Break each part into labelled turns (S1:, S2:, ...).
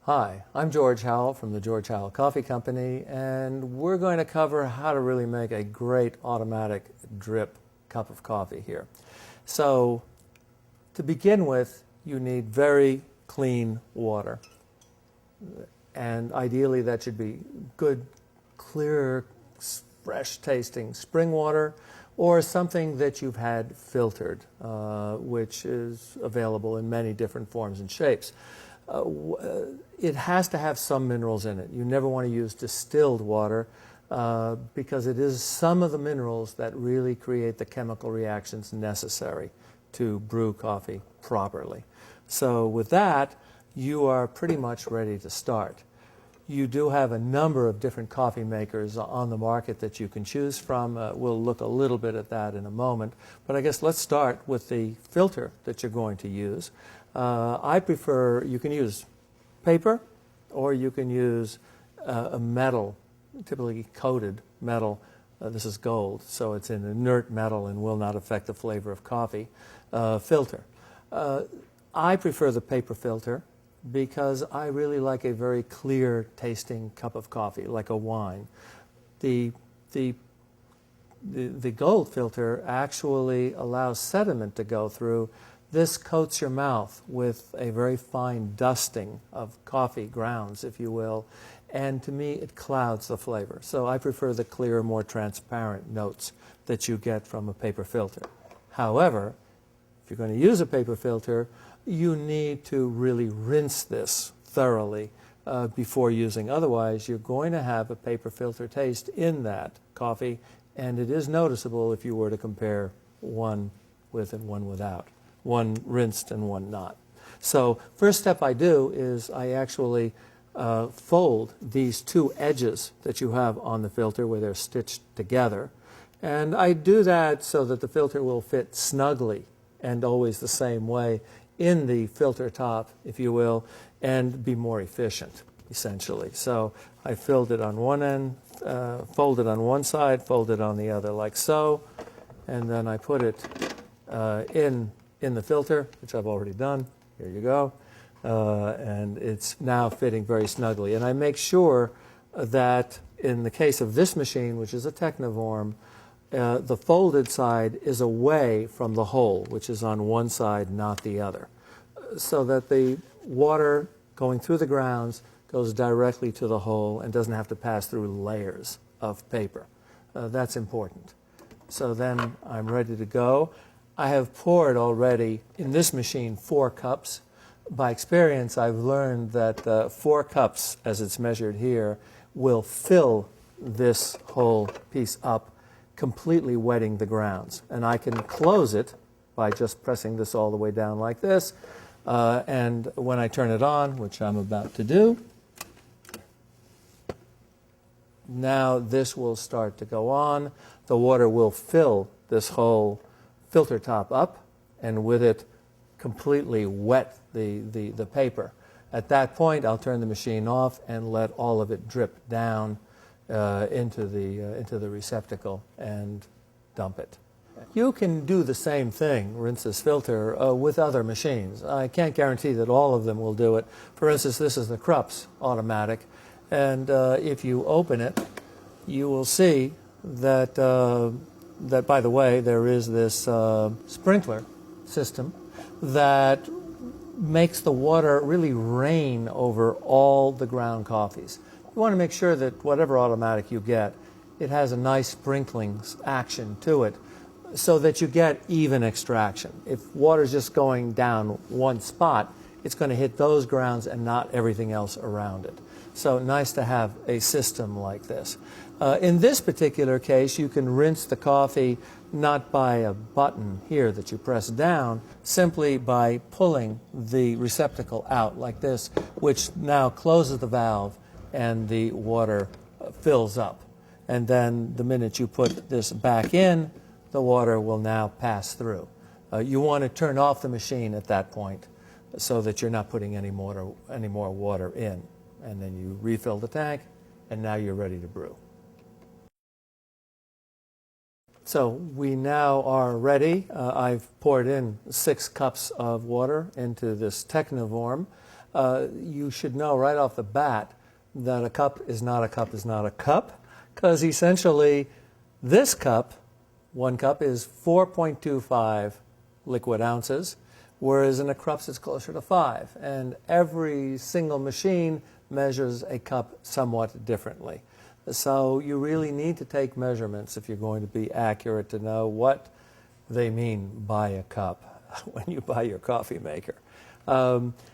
S1: Hi, I'm George Howell from the George Howell Coffee Company, and we're going to cover how to really make a great automatic drip cup of coffee here. So, to begin with, you need very clean water. And ideally that should be good, clear, fresh tasting spring water, or something that you've had filtered, which is available in many different forms and shapes. It has to have some minerals in it. You never want to use distilled water because it is some of the minerals that really create the chemical reactions necessary to brew coffee properly. So with that, you are pretty much ready to start. You do have a number of different coffee makers on the market that you can choose from. We'll look a little bit at that in a moment. But I guess let's start with the filter that you're going to use. I prefer, you can use paper or you can use a metal, typically coated metal. This is gold, so it's an inert metal and will not affect the flavor of coffee filter. I prefer the paper filter because I really like a very clear tasting cup of coffee, like a wine. The gold filter actually allows sediment to go through. This coats your mouth with a very fine dusting of coffee grounds, if you will, and to me it clouds the flavor. So I prefer the clear, more transparent notes that you get from a paper filter. However, if you're going to use a paper filter, you need to really rinse this thoroughly before using. Otherwise, you're going to have a paper filter taste in that coffee, and it is noticeable if you were to compare one with and one without, one rinsed and one not. So first step I do is I actually fold these two edges that you have on the filter where they're stitched together, and I do that so that the filter will fit snugly and always the same way in the filter top, if you will, and be more efficient, essentially. So I filled it on one end, folded on one side, folded on the other, like so, and then I put it in the filter, which I've already done. Here you go. And it's now fitting very snugly. And I make sure that in the case of this machine, which is a Technivorm, the folded side is away from the hole, which is on one side, not the other, so that the water going through the grounds goes directly to the hole and doesn't have to pass through layers of paper. That's important. So then I'm ready to go. I have poured already in this machine 4 cups. By experience, I've learned that 4 cups, as it's measured here, will fill this whole piece up, completely wetting the grounds. And I can close it by just pressing this all the way down like this. And when I turn it on, which I'm about to do, now this will start to go on. The water will fill this whole filter top up, and with it completely wet the paper. At that point, I'll turn the machine off and let all of it drip down into the receptacle and dump it. You can do the same thing, rinse this filter, with other machines. I can't guarantee that all of them will do it. For instance, this is the Krups automatic, and if you open it, you will see that, that by the way, there is this sprinkler system that makes the water really rain over all the ground coffees. You want to make sure that whatever automatic you get, it has a nice sprinkling action to it so that you get even extraction. If water's just going down one spot, it's going to hit those grounds and not everything else around it. So nice to have a system like this. In this particular case, you can rinse the coffee not by a button here that you press down, simply by pulling the receptacle out like this, which now closes the valve and the water fills up. And then the minute you put this back in, the water will now pass through. You want to turn off the machine at that point so that you're not putting any more water in. And then you refill the tank, and now you're ready to brew. So we now are ready. I've poured in 6 cups of water into this Technivorm. you should know right off the bat that a cup is not a cup is not a cup, because essentially this cup, 1 cup, is 4.25 liquid ounces, whereas in a Krups it's closer to 5. And every single machine measures a cup somewhat differently. So you really need to take measurements if you're going to be accurate to know what they mean by a cup when you buy your coffee maker.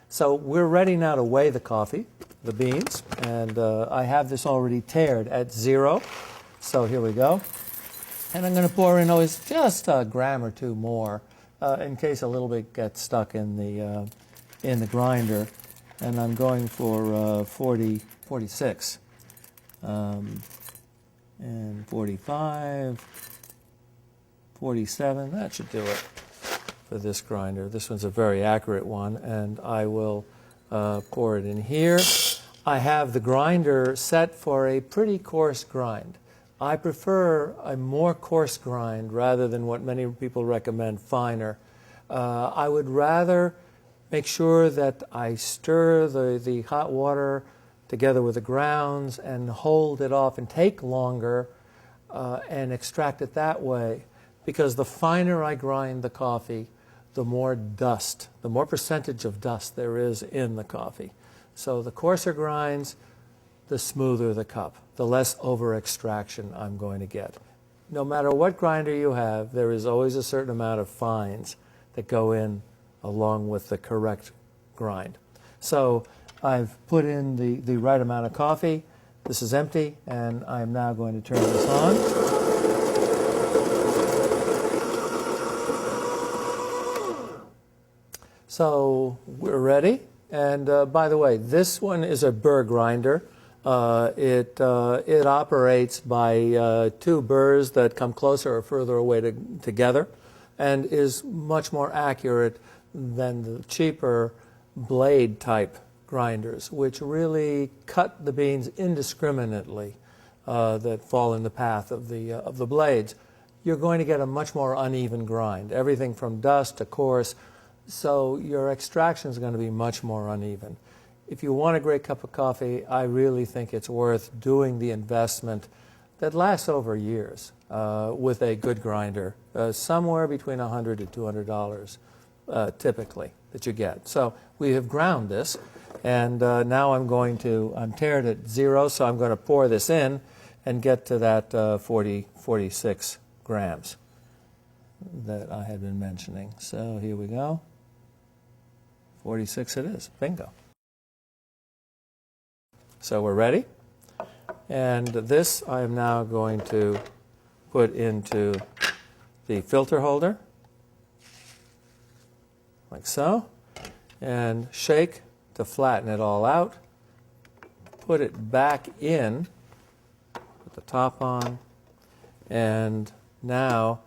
S1: So we're ready now to weigh the coffee, the beans, and I have this already tared at 0. So here we go. And I'm going to pour in always just a gram or 2 more in case a little bit gets stuck in the grinder. And I'm going for 46 and 45, 47. That should do it for this grinder. This one's a very accurate one, and I will pour it in here. I have the grinder set for a pretty coarse grind. I prefer a more coarse grind rather than what many people recommend, finer. I would rather make sure that I stir the hot water together with the grounds and hold it off and take longer and extract it that way. Because the finer I grind the coffee, the more dust, the more percentage of dust there is in the coffee. So the coarser grinds, the smoother the cup, the less over extraction I'm going to get. No matter what grinder you have, there is always a certain amount of fines that go in along with the correct grind. So I've put in the right amount of coffee. This is empty, and I'm now going to turn this on. So we're ready. And by the way, this one is a burr grinder. It operates by 2 burrs that come closer or further away together, and is much more accurate than the cheaper blade type grinders, which really cut the beans indiscriminately that fall in the path of the blades. You're going to get a much more uneven grind, everything from dust to coarse, so your extraction is going to be much more uneven. If you want a great cup of coffee, I really think it's worth doing the investment that lasts over years with a good grinder, somewhere between $100 to $200 typically that you get. So we have ground this, and now I'm tared at 0, so I'm going to pour this in and get to that 46 grams that I had been mentioning. So here we go. 46 it is. Bingo. So we're ready. And this I am now going to put into the filter holder, like so, and shake to flatten it all out. Put it back in, put the top on, and now,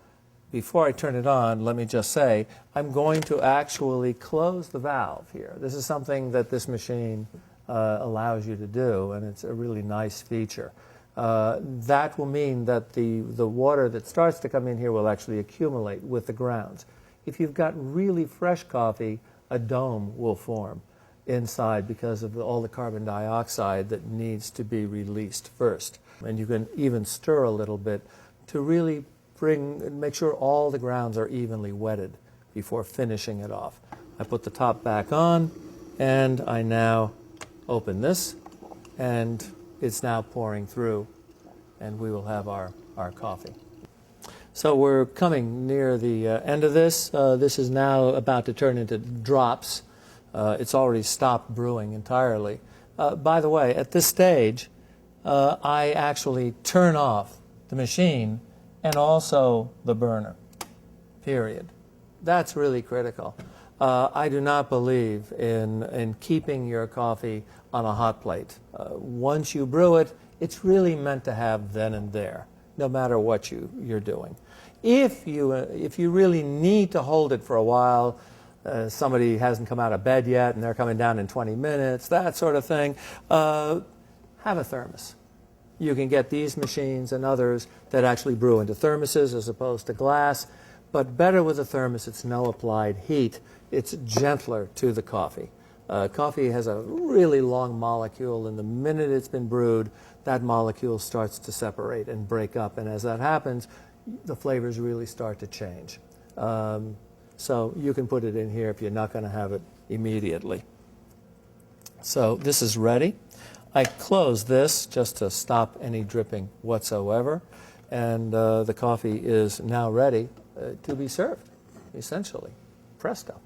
S1: before I turn it on, let me just say, I'm going to actually close the valve here. This is something that this machine allows you to do, and it's a really nice feature. That will mean that the water that starts to come in here will actually accumulate with the grounds. If you've got really fresh coffee, a dome will form inside because of all the carbon dioxide that needs to be released first. And you can even stir a little bit to really make sure all the grounds are evenly wetted before finishing it off. I put the top back on, and I now open this, and it's now pouring through, and we will have our coffee. So we're coming near the end of this. This is now about to turn into drops. It's already stopped brewing entirely. By the way, at this stage, I actually turn off the machine and also the burner, period. That's really critical. I do not believe in keeping your coffee on a hot plate. Once you brew it, it's really meant to have then and there, no matter what you're doing. If you really need to hold it for a while, somebody hasn't come out of bed yet and they're coming down in 20 minutes, that sort of thing, have a thermos. You can get these machines and others that actually brew into thermoses as opposed to glass, but better with a thermos, it's no applied heat. It's gentler to the coffee. Coffee has a really long molecule, and the minute it's been brewed, that molecule starts to separate and break up. And as that happens, the flavors really start to change. So you can put it in here if you're not going to have it immediately. So this is ready. I close this just to stop any dripping whatsoever. And the coffee is now ready to be served, essentially. Presto.